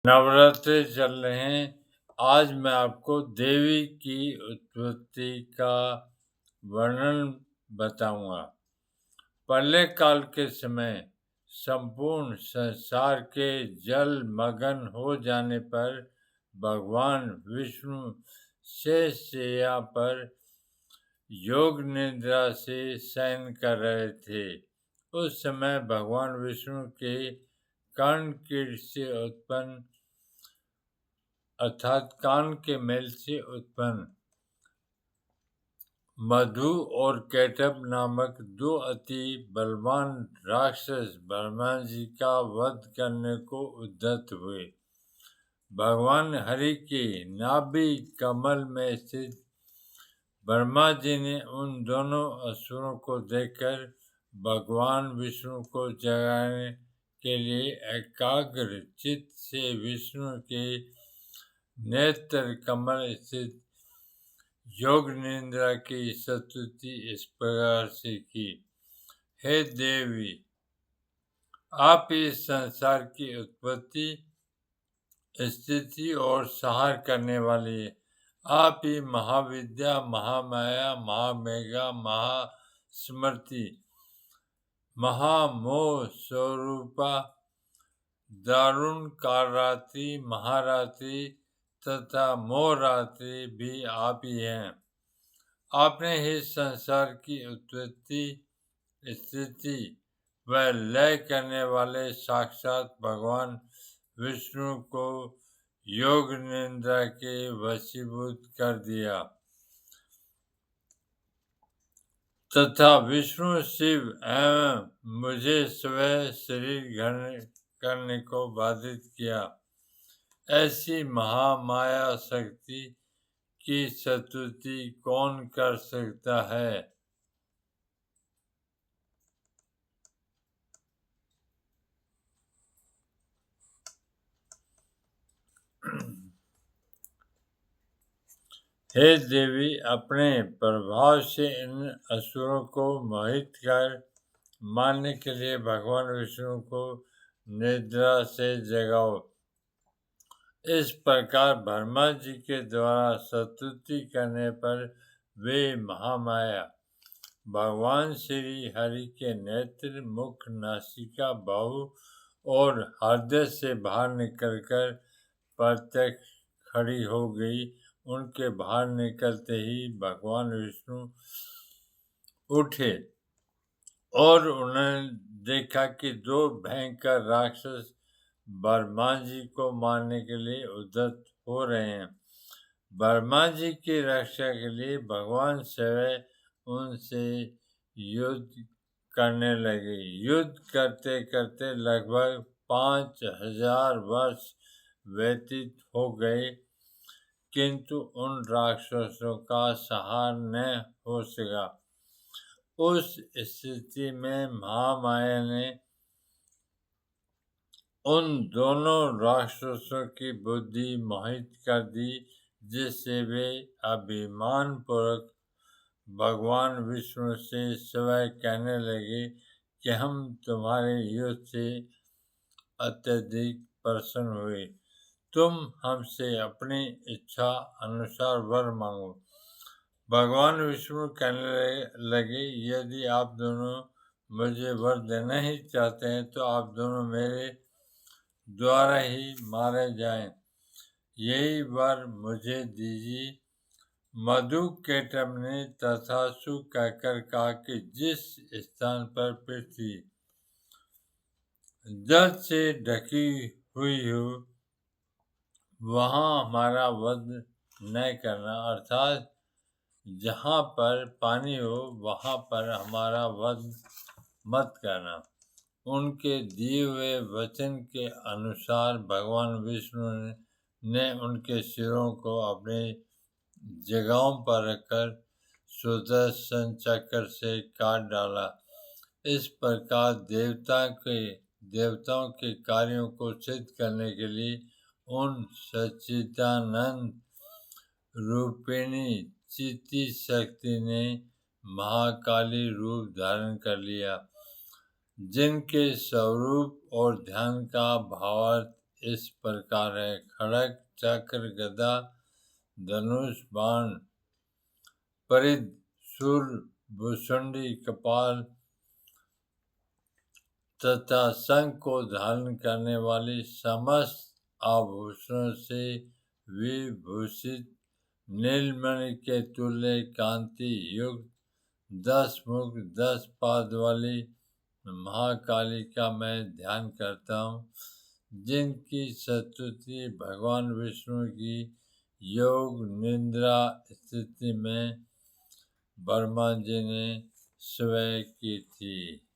नवरात्रि चल रहे हैं। आज मैं आपको देवी की उत्पत्ति का वर्णन बताऊंगा। पहले काल के समय संपूर्ण संसार के जलमग्न हो जाने पर भगवान विष्णु शैया पर योग निद्रा से शयन कर रहे थे। उस समय भगवान विष्णु के कर्ण कीट से उत्पन्न अर्थात कान के मेल से उत्पन्न मधु और कैटभ नामक दो अति बलवान राक्षस ब्रह्मा जी का वध करने को उद्यत हुए। भगवान हरि के नाभि कमल में स्थित ब्रह्मा जी ने उन दोनों असुरों को देखकर भगवान विष्णु को जगाने के लिए एकाग्र चित्त से विष्णु के नेत्र कमल स्थित योग निद्रा की स्तुति इस प्रकार से की। हे देवी, आप इस संसार की उत्पत्ति, स्थिति और संहार करने वाली है। आप ही महाविद्या, महामाया, महामेघा, महास्मृति, महामोह स्वरूपा, दारुण कालरात्रि, महारात्रि तथा मोहरात्रि भी आप ही हैं। आपने इस संसार की उत्पत्ति, स्थिति व लय करने वाले साक्षात भगवान विष्णु को योग निद्रा के वशीभूत कर दिया तथा विष्णु, शिव एवं मुझे स्वयं शरीर ग्रहण करने को बाधित किया। ऐसी महामाया शक्ति की स्तुति कौन कर सकता है? हे देवी, अपने प्रभाव से इन असुरों को मोहित कर मारने के लिए भगवान विष्णु को निद्रा से जगाओ। इस प्रकार ब्रह्मा जी के द्वारा स्तुति करने पर वे महामाया भगवान श्री हरि के नेत्र, मुख, नासिका, बाहु और हृदय से बाहर निकलकर प्रत्यक्ष खड़ी हो गई। उनके बाहर निकलते ही भगवान विष्णु उठे और उन्होंने देखा कि दो भयंकर राक्षस ब्रह्मा जी को मारने के लिए उद्यत हो रहे हैं। ब्रह्मा जी की रक्षा के लिए भगवान शिव उनसे युद्ध करने लगे। युद्ध करते करते लगभग 5000 वर्ष व्यतीत हो गए, किंतु उन राक्षसों का संहार न हो सका। उस स्थिति में महामाया ने उन दोनों राक्षसों की बुद्धि मोहित कर दी, जिससे वे अभिमान पूर्वक भगवान विष्णु से स्वयं कहने लगे कि हम तुम्हारे युद्ध से अत्यधिक प्रसन्न हुए। तुम हमसे अपनी इच्छा अनुसार वर मांगो। भगवान विष्णु कहने लगे, यदि आप दोनों मुझे वर देना ही चाहते हैं तो आप दोनों मेरे द्वारा ही मारे जाएं। यही वर मुझे दीजिए। मधु कैटभ ने तथास्तु कहकर कहा कि जिस स्थान पर पृथ्वी जल से ढकी हुई हो वहाँ हमारा वध न करना, अर्थात जहाँ पर पानी हो वहाँ पर हमारा वध मत करना। उनके दिए हुए वचन के अनुसार भगवान विष्णु ने उनके सिरों को अपने जगहों पर रखकर सुदर्शन चक्र से काट डाला। इस प्रकार देवताओं के कार्यों को सिद्ध करने के लिए उन सच्चिदानंद रूपिणी चिति शक्ति ने महाकाली रूप धारण कर लिया, जिनके स्वरूप और ध्यान का भावार्थ इस प्रकार है: खड़ग, चक्र, गदा, धनुष, बाण, परिध, शूल, भुसुंडी, कपाल तथा शंख को धारण करने वाली समस्त आभूषणों से विभूषित, नीलमणि के तुल्य कांति युक्त, 10 मुख 10 पाद वाली महाकाली का मैं ध्यान करता हूँ, जिनकी स्तुति भगवान विष्णु की योग निद्रा स्थिति में ब्रह्मा जी ने स्वयं की थी।